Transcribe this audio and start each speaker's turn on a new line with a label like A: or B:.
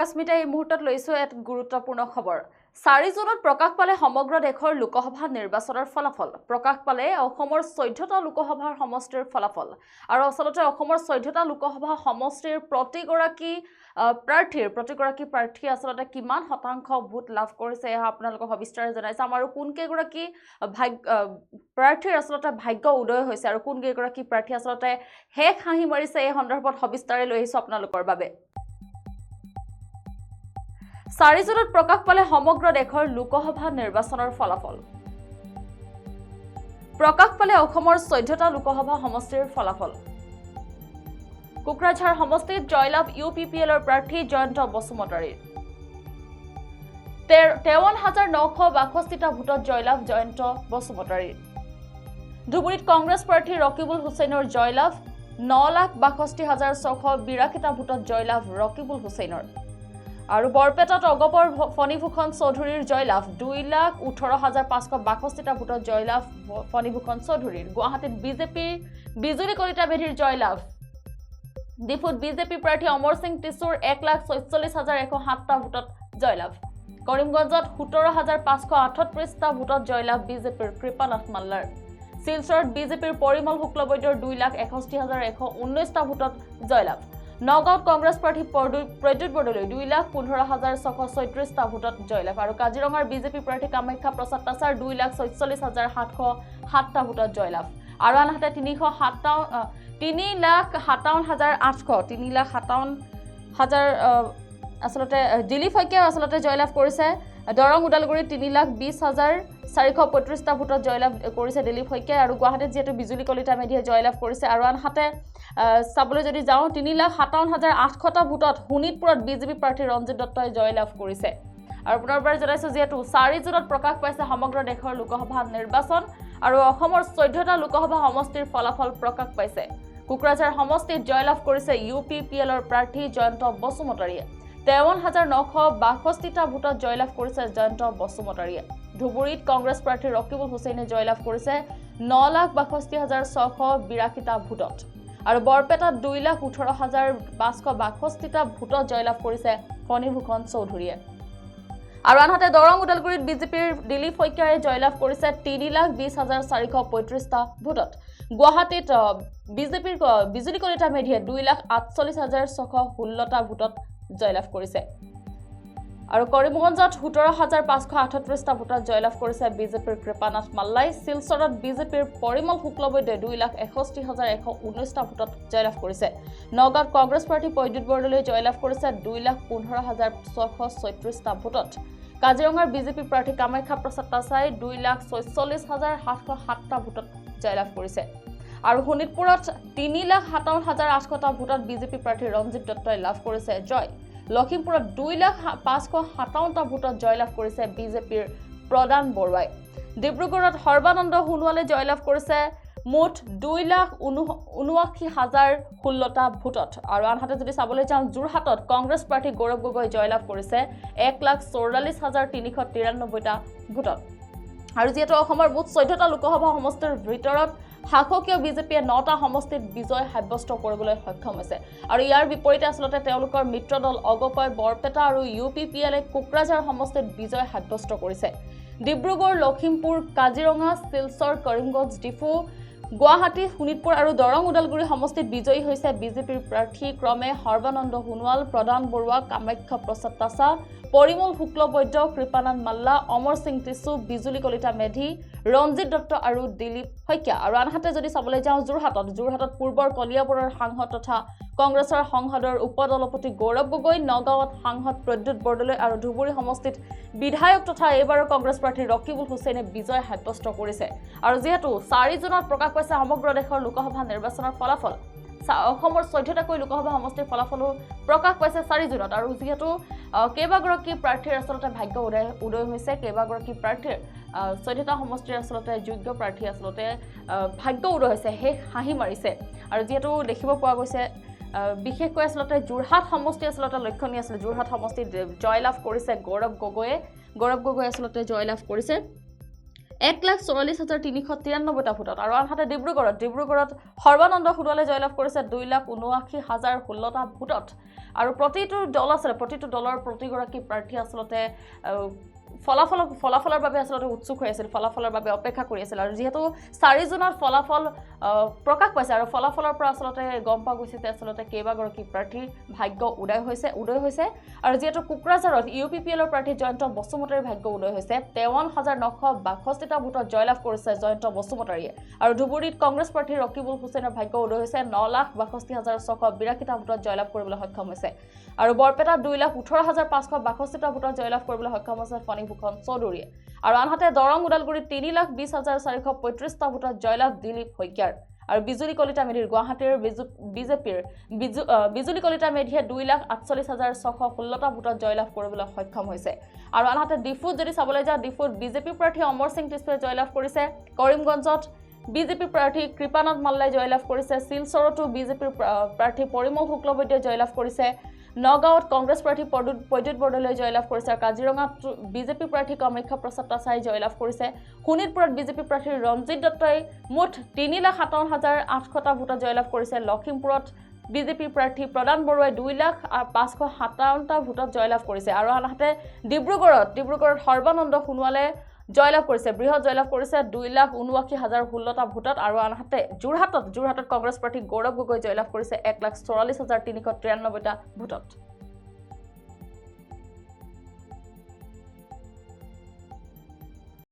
A: কাশ্মীৰে এই মুহূৰ্তত লৈছো এক গুৰুত্বপূৰ্ণ খবৰ 4 জুনত প্ৰকাশ পালে সমগ্ৰ দেশৰ লোকসভা নিৰ্বাচনৰ ফলাফল প্ৰকাশ পালে অসমৰ 14টা লোকসভাৰ সমষ্টিৰ ফলাফল আৰু আসলতে অসমৰ 14টা লোকসভা সমষ্টিৰ প্ৰতিগৰাকী প্ৰাৰ্থী আসলতে কিমান শতাংশ ভোট লাভ কৰিছে আপোনালোকক সবিস্তাৰে জনাইছে আমাৰ কোন কেইগৰাকী প্ৰাৰ্থীৰ আসলতে ভাগ্য উদয় হৈছে আৰু কোন কেইগৰাকী প্ৰাৰ্থী আসলতে হেক হাঁহি মাৰিছে এই সন্দৰ্ভত সবিস্তাৰে লৈ আহিছো আপোনালোকৰ বাবে 4 জুনত প্ৰকাশ পালে সমগ্ৰ দেশৰ লোকসভা নিৰ্বাচনৰ ফলাফল প্ৰকাশ পালে অসমৰ 14টা লোকসভা সমষ্টিৰ ফলাফল কোকৰাঝাৰ সমষ্টিত জয়লাভ ইউপিপিএলৰ প্ৰাৰ্থী জয়ন্ত বসুমতাৰীৰ 53,962টা ভোটত জয়লাভ জয়ন্ত বসুমতাৰীৰ ধুবুৰীত কংগ্ৰেছ প্ৰাৰ্থী ৰকিবুল হুছেইনৰ জয়লাভ 9,62,682টা ভোটত জয়লাভ ৰকিবুল হুছেইনৰ আৰু বৰপেটাত অগপৰ ফণীভূষণ চৌধুৰীৰ জয়লাভ 2,18,562টা ভোটত জয়লাভ ফণীভূষণ চৌধুৰীৰ গুৱাহাটীত বিজেপিৰ বিজুলী কলিতা বেধিৰ জয়লাভ ডিফুত বিজেপি প্ৰাৰ্থী অমৰ সিং টিছুৰ 1,46,107টা ভোটত জয়লাভ কৰিমগঞ্জত 17,538টা ভোটত জয়লাভ বিজেপিৰ কৃপানাথ মাল্লাৰ শিলচৰত বিজেপিৰ পৰিমল শুক্লবৈদ্যৰ 2,61,119টা ভোটত জয়লাভ নগাঁৱত কংগ্ৰেছ প্ৰাৰ্থী প্ৰদ্যুৎ বৰদলৈ 2,15,634টা ভোটত জয়লাভ আৰু কাজিৰঙাৰ বিজেপি প্ৰাৰ্থী কামাখ্যা প্ৰসাদ তাছাৰ 2,46,707টা ভোটত জয়লাভ আৰু আনহাতে 3,57,800 আসলতে দিলীপ শইকীয়াও আসলতে জয়লাভ কৰিছে দৰং উদালগুৰি 3,20,435টা ভোটত জয়লাভ কৰিছে দিলীপ শইকীয়া আৰু গুৱাহাটীত যেটো বিজুলী কলিতা মেধিয়ে জয়লাভ কৰিছে আৰু আনহাতে সাবলৈ যদি যাও 3,57,800টা ভোটত হুনিতপুৰত বিজেপি প্ৰাৰ্থী ৰঞ্জিত দত্তই জয়লাভ কৰিছে আৰু পুনৰবাৰ জনাইছো যেটো 4 জুনত প্ৰকাশ পাইছে সমগ্ৰ দেশৰ লোকসভা নিৰ্বাচন আৰু অসমৰ 14টা লোকসভা সমষ্টিৰ ফলাফল প্ৰকাশ পাইছে কোকৰাঝাৰ সমষ্টিত জয়লাভ কৰিছে ইউপিপিএলৰ প্ৰাৰ্থী জয়ন্ত বসুমতাৰীয়ে 53,962টা ভোটত জয়লাভ কৰিছে জয়ন্ত বসুমতাৰীয়ে ধুবুৰীত কংগ্ৰেছ প্ৰাৰ্থী ৰকিবুল হুছেইনে জয়লাভ কৰিছে 9,62,682টা ভোটত আৰু বৰপেটাত 2,18,562টা ভোটত জয়লাভ কৰিছে ফণীভূষণ চৌধুৰীয়ে আৰু আনহাতে দৰং উদালগুৰিত বিজেপিৰ দিলীপ শইকীয়াই জয়লাভ কৰিছে 3,20,435টা ভোটত গুৱাহাটীত বিজেপিৰ বিজুলী কলিতা মেধিয়ে 2,48,616টা ভোটত জয়লাভ কৰিছে আৰু কৰিমগঞ্জত 17,538টা ভোটত জয়লাভ কৰিছে বিজেপিৰ কৃপানাথ মাল্লাই শিলচৰত বিজেপিৰ পৰিমল শুক্লবৈদ্যই 2,61,119টা ভোটত জয়লাভ কৰিছে নগাঁৱত কংগ্ৰেছ প্ৰাৰ্থী প্ৰদ্যুৎ বৰদলৈ জয়লাভ কৰিছে 2,15,634টা ভোটত কাজিৰঙাৰ বিজেপি প্ৰাৰ্থী কামাখ্যা প্ৰসাদ তাছাই 2,46,707টা ভোটত জয়লাভ কৰিছে আৰু শোণিতপুৰত 3,57,800টা ভোটত বিজেপি প্ৰাৰ্থী ৰঞ্জিত দত্তই লাভ কৰিছে জয় লখিমপুৰত 2,557টা ভোটত জয়লাভ কৰিছে বিজেপিৰ প্ৰদান বৰুৱাই ডিব্ৰুগড়ত সৰ্বানন্দ সোণোৱালে জয়লাভ কৰিছে মুঠ 2,79,016টা ভোটত আৰু আনহাতে যদি চাবলৈ যাওঁ যোৰহাটত কংগ্ৰেছ প্ৰাৰ্থী গৌৰৱ গগৈ জয়লাভ কৰিছে 1,44,393টা ভোটত আৰু যেটো অসমৰ মুঠ 14টা লোকসভা সমষ্টিৰ ভিতৰত শাসকীয় বিজেপিয়ে 9টা সমষ্টিত বিজয় সাব্যস্ত কৰিবলৈ সক্ষম হৈছে আৰু ইয়াৰ বিপৰীতে আসলতে তেওঁলোকৰ মিত্ৰ দল অগপয় বৰপেটা আৰু ইউপিপিএলে কোকৰাঝাৰ সমষ্টিত বিজয় সাব্যস্ত কৰিছে ডিব্ৰুগড় লখিমপুৰ কাজিৰঙা শিলচৰ কৰিমগঞ্জ ডিফু গুৱাহাটী শোণিতপুৰ আৰু দৰং উদালগুৰি সমষ্টিত বিজয়ী হৈছে বিজেপিৰ প্ৰাৰ্থী ক্ৰমে সৰ্বানন্দ সোণোৱাল প্ৰদান বৰুৱা কামাখ্যা প্ৰসাদ তাছা পৰিমল শুক্লবৈদ্য কৃপানাথ মাল্লা অমৰ সিং টিছু বিজুলী কলিতা মেধি ৰঞ্জিত দত্ত আৰু দিলীপ শইকীয়া আৰু আনহাতে যদি চাবলৈ যাওঁ যোৰহাটত পূৰ্বৰ কলিয়াবৰৰ সাংসদ তথা কংগ্ৰেছৰ সংসদৰ উপদলপতি গৌৰৱ গগৈ নগাঁৱত সাংসদ প্ৰদ্যুৎ বৰদলৈ আৰু ধুবুৰী সমষ্টিত বিধায়ক তথা এইবাৰৰ কংগ্ৰেছ প্ৰাৰ্থী ৰকিবুল হুছেইনে বিজয় সাব্যস্ত কৰিছে আৰু যেহেতু 4 জুনত প্ৰকাশ পাইছে সমগ্ৰ দেশৰ লোকসভা নিৰ্বাচনৰ ফলাফল অসমৰ 14টাকৈ লোকসভা সমষ্টিৰ ফলাফলো প্ৰকাশ পাইছে 4 জুনত আৰু যেহেতু কেইবাগৰাকী প্ৰাৰ্থীৰ আসলতে ভাগ্য উদয় হৈছে কেইবাগৰাকী প্ৰাৰ্থীৰ 14টা সমষ্টিৰ আসলতে যোগ্য প্ৰাৰ্থী আসলতে ভাগ্য উদয় হৈছে হে হাঁহি মাৰিছে আৰু যেহেতু দেখিব পোৱা গৈছে বিশেষকৈ আসলতে যোৰহাট সমষ্টি আসলতে লক্ষণীয় আছিল যোৰহাট সমষ্টিত জয়লাভ কৰিছে গৌৰৱ গগৈ আসলতে জয়লাভ কৰিছে 1,44,393টা ভোটত আৰু আনহাতে ডিব্ৰুগড়ত সৰ্বানন্দ সোণোৱালে জয়লাভ কৰিছে 2,79,016টা ভোটত আৰু প্ৰতিটো দলৰ প্ৰতিগৰাকী প্ৰাৰ্থী আচলতে ফলাফলৰ বাবে আচলতে উৎসুক হৈ আছিল ফলাফলৰ বাবে অপেক্ষা কৰি আছিল আৰু যেহেতু 4 জুনত ফলাফল প্ৰকাশ পাইছে আৰু ফলাফলৰ পৰা আচলতে গম পোৱা গৈছে যে আচলতে কেইবাগৰাকী প্ৰাৰ্থীৰ ভাগ্য উদয় হৈছে আৰু যেহেতু কোকৰাঝাৰত ইউপিপিএলৰ প্ৰাৰ্থী জয়ন্ত বসুমতাৰীৰ ভাগ্য উদয় হৈছে 53,962টা ভোটত জয়লাভ কৰিছে জয়ন্ত বসুমতাৰীয়ে আৰু ধুবুৰীত কংগ্ৰেছ প্ৰাৰ্থী ৰকিবুল হুছেইনৰ ভাগ্য উদয় হৈছে 9,62,682টা ভোটত জয়লাভ কৰিবলৈ সক্ষম হৈছে আৰু বৰপেটাত 2,18,562টা ভোটত জয়লাভ কৰিবলৈ সক্ষম হৈছে ফণীভূষণ চৌধুৰীয়ে আৰু আনহাতে দৰং ওদালগুৰিত 3,20,435টা ভোটত জয়লাভ দিলীপ শইকীয়াৰ আৰু বিজুলী কলিতা মেধিৰ গুৱাহাটীৰ বিজেপিৰ বিজুলী কলিতা মেধিয়ে 2,48,616টা ভোটত জয়লাভ কৰিবলৈ সক্ষম হৈছে আৰু আনহাতে ডিফুত যদি চাবলৈ যাওঁ ডিফুত বিজেপি প্ৰাৰ্থী অমৰ সিং টিছুৱে জয়লাভ কৰিছে কৰিমগঞ্জত বিজেপি প্ৰাৰ্থী কৃপানাথ মাল্লাই জয়লাভ কৰিছে শিলচৰতো বিজেপিৰ প্ৰাৰ্থী পৰিমল শুক্লবৈদ্যই জয়লাভ কৰিছে নগাঁৱত কংগ্ৰেছ প্ৰাৰ্থী প্ৰদ্যুৎ বৰদলৈ জয়লাভ কৰিছে আৰু কাজিৰঙাত বিজেপি প্ৰাৰ্থী কামাখ্যা প্ৰসাদ তাছাই জয়লাভ কৰিছে শোণিতপুৰত বিজেপি প্ৰাৰ্থী ৰঞ্জিত দত্তই মুঠ 3,57,800টা ভোটত জয়লাভ কৰিছে লখিমপুৰত বিজেপি প্ৰাৰ্থী প্ৰদান বৰুৱাই 2,05,57টা ভোটত জয়লাভ কৰিছে আৰু আনহাতে ডিব্ৰুগড়ত সৰ্বানন্দ সোণোৱালে জয়লাভ কৰিছে বৃহৎ জয়লাভ কৰিছে 2,79,016টা ভোটত আৰু আনহাতে যোৰহাটত কংগ্ৰেছ প্ৰাৰ্থী গৌৰৱ গগৈ জয়লাভ কৰিছে 1,44,393টা ভোটত